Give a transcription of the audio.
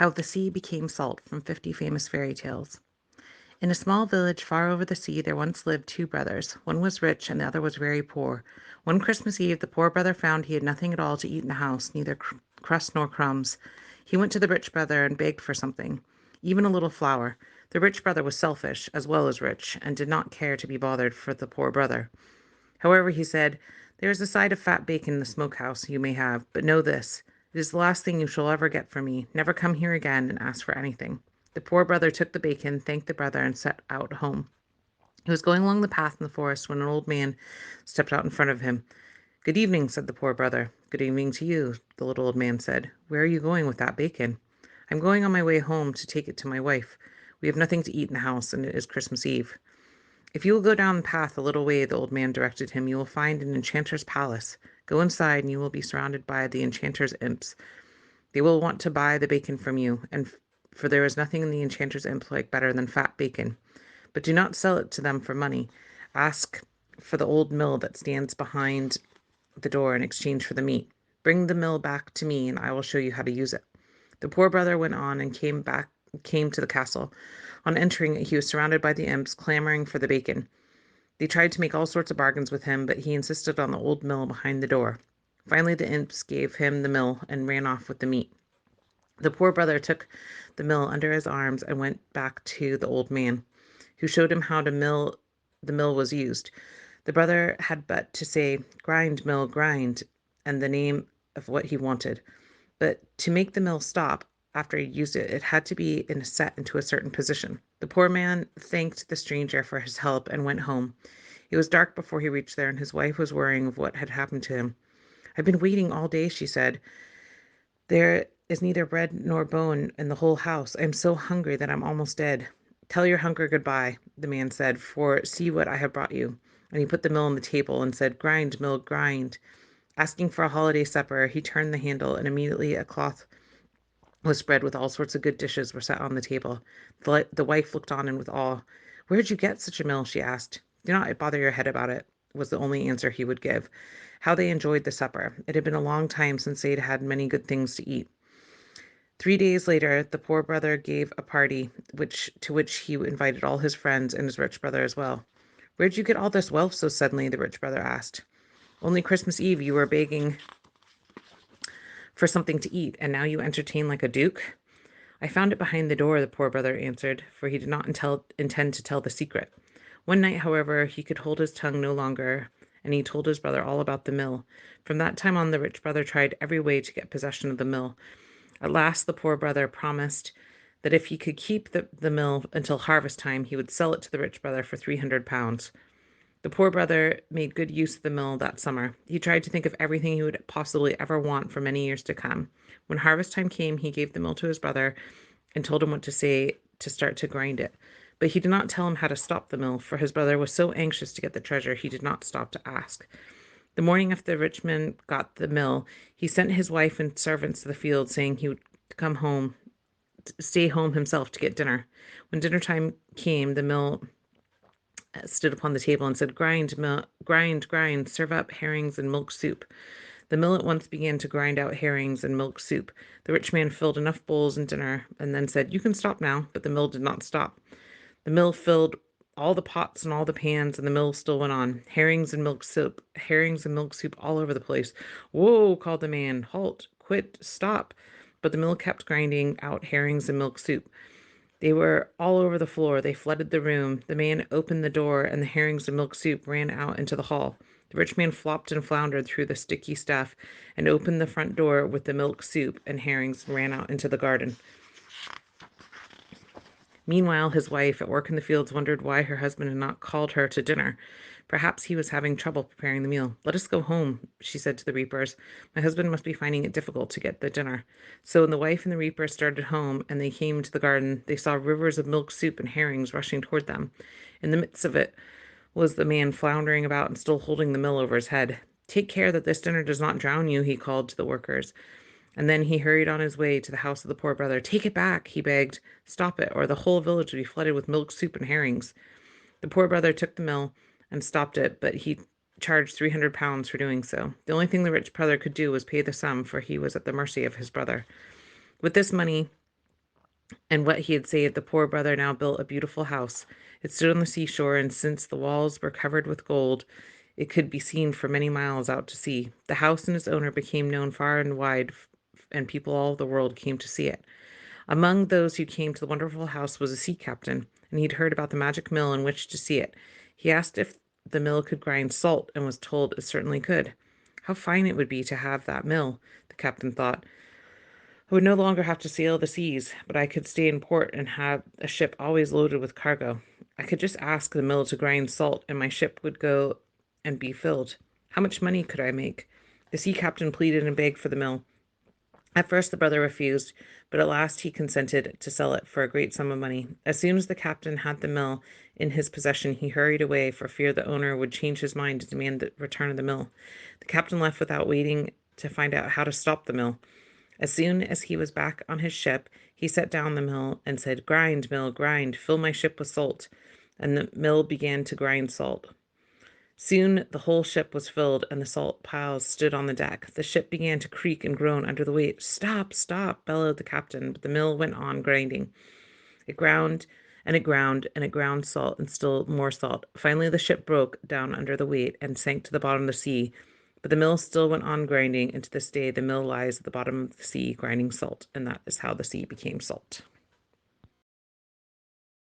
How the Sea Became Salt from 50 Famous Fairy Tales. In a small village far over the sea there once lived two brothers. One was rich and the other was very poor. One Christmas Eve the poor brother found he had nothing at all to eat in the house, neither crust nor crumbs. He went to the rich brother and begged for something, even a little flour. The rich brother was selfish as well as rich, and did not care to be bothered for the poor brother. However, he said, "There is a side of fat bacon in the smokehouse you may have, but know this, it is the last thing you shall ever get from me. Never come here again and ask for anything." The poor brother took the bacon, thanked the brother, and set out home. He was going along the path in the forest when an old man stepped out in front of him. "Good evening," said the poor brother. "Good evening to you," the little old man said. "Where are you going with that bacon?" "I'm going on my way home to take it to my wife. We have nothing to eat in the house, and it is Christmas Eve." "If you will go down the path a little way," the old man directed him, "you will find an enchanter's palace. Go inside, and you will be surrounded by the enchanter's imps. They will want to buy the bacon from you, and for there is nothing in the enchanter's imp like better than fat bacon. But do not sell it to them for money. Ask for the old mill that stands behind the door in exchange for the meat. Bring the mill back to me, and I will show you how to use it." The poor brother went on and came to the castle. On entering it, he was surrounded by the imps, clamoring for the bacon. They tried to make all sorts of bargains with him, but he insisted on the old mill behind the door. Finally, the imps gave him the mill and ran off with the meat. The poor brother took the mill under his arms and went back to the old man, who showed him how the mill was used. The brother had but to say, "Grind, mill, grind," and the name of what he wanted. But to make the mill stop after he used it, it had to be set into a certain position. The poor man thanked the stranger for his help and went home. It was dark before he reached there, and his wife was worrying of what had happened to him. "I've been waiting all day," she said. "There is neither bread nor bone in the whole house. I am so hungry that I'm almost dead." "Tell your hunger goodbye," the man said, "for see what I have brought you." And he put the mill on the table and said, "Grind, mill, grind." Asking for a holiday supper, he turned the handle, and immediately a cloth was spread with all sorts of good dishes were set on the table. The wife looked on and with awe. "Where'd you get such a mill?" she asked. "Do not bother your head about it," was the only answer he would give. How they enjoyed the supper! It had been a long time since they had had many good things to eat. 3 days later, the poor brother gave a party, to which he invited all his friends and his rich brother as well. "Where'd you get all this wealth so suddenly?" the rich brother asked. "Only Christmas Eve you were begging for something to eat, and now you entertain like a duke?" "I found it behind the door," the poor brother answered, for he did not intend to tell the secret. One night, however, he could hold his tongue no longer, and he told his brother all about the mill. From that time on, the rich brother tried every way to get possession of the mill. At last, the poor brother promised that if he could keep the mill until harvest time, he would sell it to the rich brother for 300 pounds. The poor brother made good use of the mill that summer. He tried to think of everything he would possibly ever want for many years to come. When harvest time came, he gave the mill to his brother and told him what to say to start to grind it. But he did not tell him how to stop the mill, for his brother was so anxious to get the treasure he did not stop to ask. The morning after the rich man got the mill, he sent his wife and servants to the field, saying he would stay home himself to get dinner. When dinner time came, the mill stood upon the table and said, "Grind, grind, grind, serve up herrings and milk soup." The mill at once began to grind out herrings and milk soup. The rich man filled enough bowls and dinner and then said, "You can stop now," but the mill did not stop. The mill filled all the pots and all the pans, and the mill still went on. Herrings and milk soup all over the place. "Whoa," called the man. "Halt, quit, stop." But the mill kept grinding out herrings and milk soup. They were all over the floor. They flooded the room. The man opened the door, and the herrings and milk soup ran out into the hall. The rich man flopped and floundered through the sticky stuff and opened the front door with the milk soup and herrings and ran out into the garden. Meanwhile, his wife, at work in the fields, wondered why her husband had not called her to dinner. Perhaps he was having trouble preparing the meal. "Let us go home," she said to the reapers. "My husband must be finding it difficult to get the dinner." So when the wife and the reapers started home and they came to the garden, they saw rivers of milk soup and herrings rushing toward them. In the midst of it was the man floundering about and still holding the mill over his head. "Take care that this dinner does not drown you," he called to the workers. And then he hurried on his way to the house of the poor brother. "Take it back," he begged. "Stop it, or the whole village would be flooded with milk soup and herrings." The poor brother took the mill and stopped it, but he charged 300 pounds for doing so. The only thing the rich brother could do was pay the sum, for he was at the mercy of his brother. With this money, and what he had saved, the poor brother now built a beautiful house. It stood on the seashore, and since the walls were covered with gold, it could be seen for many miles out to sea. The house and its owner became known far and wide, and people all over the world came to see it. Among those who came to the wonderful house was a sea captain, and he'd heard about the magic mill and wished to see it. He asked if the mill could grind salt, and was told it certainly could. How fine it would be to have that mill, the captain thought. I would no longer have to sail the seas, but I could stay in port and have a ship always loaded with cargo. I could just ask the mill to grind salt, and my ship would go and be filled. How much money could I make? The sea captain pleaded and begged for the mill. At first the brother refused, but at last he consented to sell it for a great sum of money. As soon as the captain had the mill in his possession, he hurried away for fear the owner would change his mind and demand the return of the mill. The captain left without waiting to find out how to stop the mill. As soon as he was back on his ship, he set down the mill and said, "Grind, mill, grind, fill my ship with salt." And the mill began to grind salt. Soon the whole ship was filled, and the salt piles stood on the deck. The ship began to creak and groan under the weight. "Stop, stop," bellowed the captain, but the mill went on grinding. It ground and it ground and it ground salt and still more salt. Finally, the ship broke down under the weight and sank to the bottom of the sea. But the mill still went on grinding, and to this day the mill lies at the bottom of the sea grinding salt, and that is how the sea became salt.